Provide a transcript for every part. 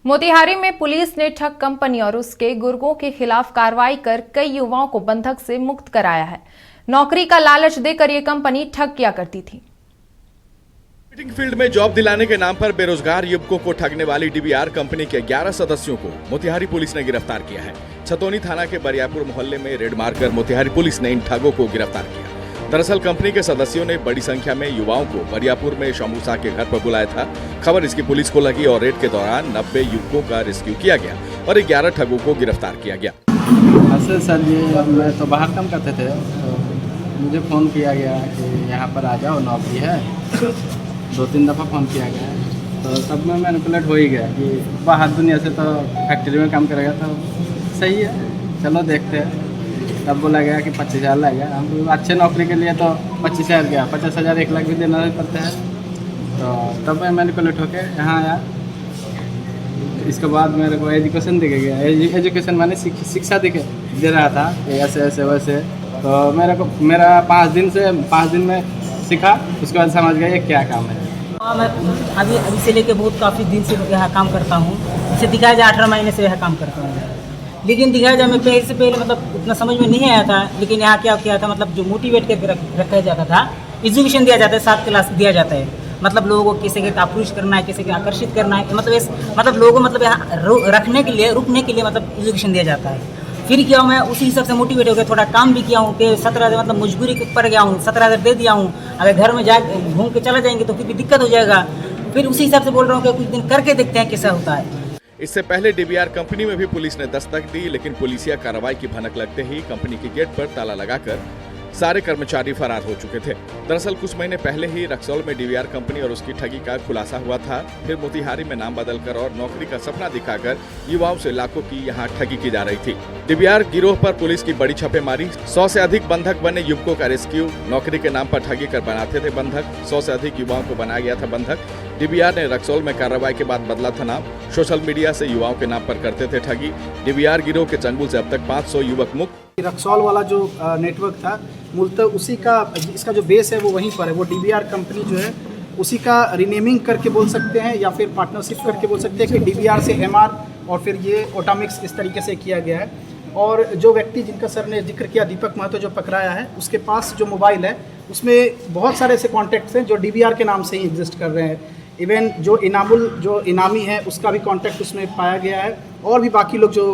मोतिहारी में पुलिस ने ठग कंपनी और उसके गुर्गों के खिलाफ कार्रवाई कर कई युवाओं को बंधक से मुक्त कराया है। नौकरी का लालच देकर ये कंपनी ठग किया करती थी। मार्केटिंग फील्ड में जॉब दिलाने के नाम पर बेरोजगार युवकों को ठगने वाली डीबीआर कंपनी के 11 सदस्यों को मोतिहारी पुलिस ने गिरफ्तार किया है। छतौनी थाना के बरियापुर मोहल्ले में रेड मारकर मोतिहारी पुलिस ने इन ठगों को गिरफ्तार किया। दरअसल कंपनी के सदस्यों ने बड़ी संख्या में युवाओं को बरियापुर में शंभू शाह के घर पर बुलाया था। खबर इसकी पुलिस को लगी और रेड के दौरान 90 युवकों का रेस्क्यू किया गया और 11 ठगों को गिरफ्तार किया गया। सर ये मैं तो बाहर काम करते थे, तो मुझे फ़ोन किया गया कि यहाँ पर आ जाओ, नौकरी है। 2-3 दफ़ा फ़ोन किया गया, तो तब में मैनिपुलेट हो ही गया कि बाहर दुनिया से तो फैक्ट्री में काम करेगा तो सही है, चलो देखते हैं। तब बोला गया कि 25,000 लगेगा। हम अच्छे नौकरी के लिए तो 25,000 गया, 50,000 1 लाख भी देना पड़ता है। तो तब मैं मैनिपुलेट होकर यहाँ आया। इसके बाद मेरे को एजुकेशन दिखे गया। एजुकेशन माने शिक्षा दे रहा था कि ऐसे ऐसे वैसे। तो मेरा 5 दिन में सीखा, उसके बाद समझ गया ये क्या काम है। हाँ, मैं अभी से लेके काफ़ी दिन से यहाँ काम करता हूँ। इसे दिखाया जाए 18 महीने से यहाँ काम करता हूँ, लेकिन दिखाया जाए मैं पहले मतलब उतना समझ में नहीं आया था। लेकिन यहाँ क्या किया था, मतलब जो मोटिवेट करके रखा जाता था, एजुकेशन दिया जाता है, 7 क्लास दिया जाता है। मतलब लोगों को किसी के आकृष्ट करना है, किसी के आकर्षित करना है, मतलब लोगों को मतलब यहाँ रुकने के लिए मतलब एजुकेशन दिया जाता है। फिर क्या मैं उसी हिसाब से मोटिवेट हो गया, थोड़ा काम भी किया हूँ कि 17,000 मतलब मजबूरी पर गया हूँ, 17,000 दे दिया हूँ। अगर घर में जा घूम के चला जाएंगे तो फिर भी दिक्कत हो जाएगा। फिर उसी हिसाब से बोल रहा हूँ कि कुछ दिन करके देखते हैं कैसा होता है। इससे पहले डीबीआर कंपनी में भी पुलिस ने दस्तक दी, लेकिन पुलिसिया कार्रवाई की भनक लगते ही कंपनी के गेट पर ताला लगाकर सारे कर्मचारी फरार हो चुके थे। दरअसल कुछ महीने पहले ही रक्सौल में डीबीआर कंपनी और उसकी ठगी का खुलासा हुआ था। फिर मोतिहारी में नाम बदलकर और नौकरी का सपना दिखाकर युवाओं से लाखों की यहाँ ठगी की जा रही थी। डीबीआर गिरोह पर पुलिस की बड़ी छापेमारी, 100 से अधिक बंधक बने युवकों का रेस्क्यू। नौकरी के नाम पर ठगी कर बनाते थे बंधक, 100 से अधिक युवाओं को बनाया गया था बंधक। डीबीआर ने रक्सौल में कार्रवाई के बाद बदला था नाम, सोशल मीडिया से युवाओं के नाम पर करते थे ठगी। डीबीआर गिरोह के चंगुल से अब तक 500 युवक मुक्त। रक्सौल वाला जो नेटवर्क था, मूलतः उसी का इसका जो बेस है वो वहीं पर है। वो डीबीआर कंपनी जो है उसी का रीनेमिंग करके बोल सकते हैं या फिर पार्टनरशिप करके बोल सकते हैं कि डीबीआर से एमआर और फिर ये ऑटोमिक्स इस तरीके से किया गया है। और जो व्यक्ति जिनका सर ने जिक्र किया, दीपक महतो, जो पकड़ाया है, उसके पास जो मोबाइल है उसमें बहुत सारे ऐसे कॉन्टैक्ट्स हैं जो डीबीआर के नाम से ही एग्जिस्ट कर रहे हैं। इवन जो इनामी है उसका भी कॉन्टैक्ट उसमें पाया गया है और भी बाकी लोग जो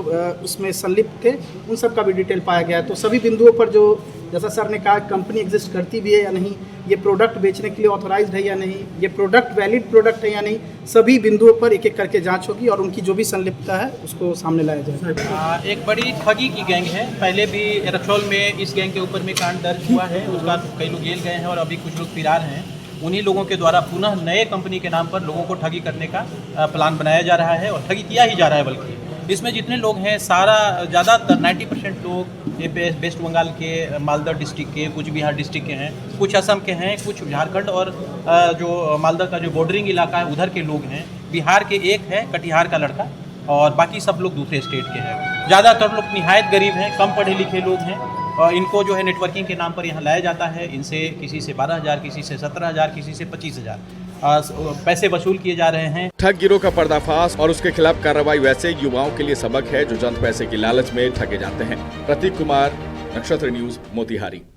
उसमें संलिप्त थे उन सब का भी डिटेल पाया गया है। तो सभी बिंदुओं पर जो जैसा सर ने कहा, कंपनी एग्जिस्ट करती भी है या नहीं, ये प्रोडक्ट बेचने के लिए ऑथोराइज्ड है या नहीं, ये प्रोडक्ट वैलिड प्रोडक्ट है या नहीं, सभी बिंदुओं पर एक एक करके जांच होगी और उनकी जो भी संलिप्तता है उसको सामने लाया जाएगा। एक बड़ी ठगी की गैंग है। पहले भी रक्सौल में इस गैंग के ऊपर में कांड दर्ज हुआ है, उसका कई लोग जेल गए हैं और अभी कुछ लोग फरार हैं। उन्हीं लोगों के द्वारा पुनः नए कंपनी के नाम पर लोगों को ठगी करने का प्लान बनाया जा रहा है और ठगी किया ही जा रहा है। बल्कि इसमें जितने लोग हैं ज़्यादातर 90% लोग ये वेस्ट बंगाल के, मालदा डिस्ट्रिक्ट के, कुछ बिहार डिस्ट्रिक्ट के हैं, कुछ असम के हैं, कुछ झारखंड और जो मालदा का जो बॉर्डरिंग इलाका है उधर के लोग हैं। बिहार के एक है कटिहार का लड़का और बाकी सब लोग दूसरे स्टेट के हैं। ज़्यादातर लोग निहायत गरीब हैं, कम पढ़े लिखे लोग हैं और इनको जो है नेटवर्किंग के नाम पर यहाँ लाया जाता है। इनसे किसी से 12,000, किसी से 17,000, किसी से 25,000 पैसे वसूल किए जा रहे हैं। ठग गिरोह का पर्दाफाश और उसके खिलाफ कार्रवाई वैसे युवाओं के लिए सबक है जो चंद पैसे की लालच में ठगे जाते हैं। प्रतीक कुमार, नक्षत्र न्यूज, मोतिहारी।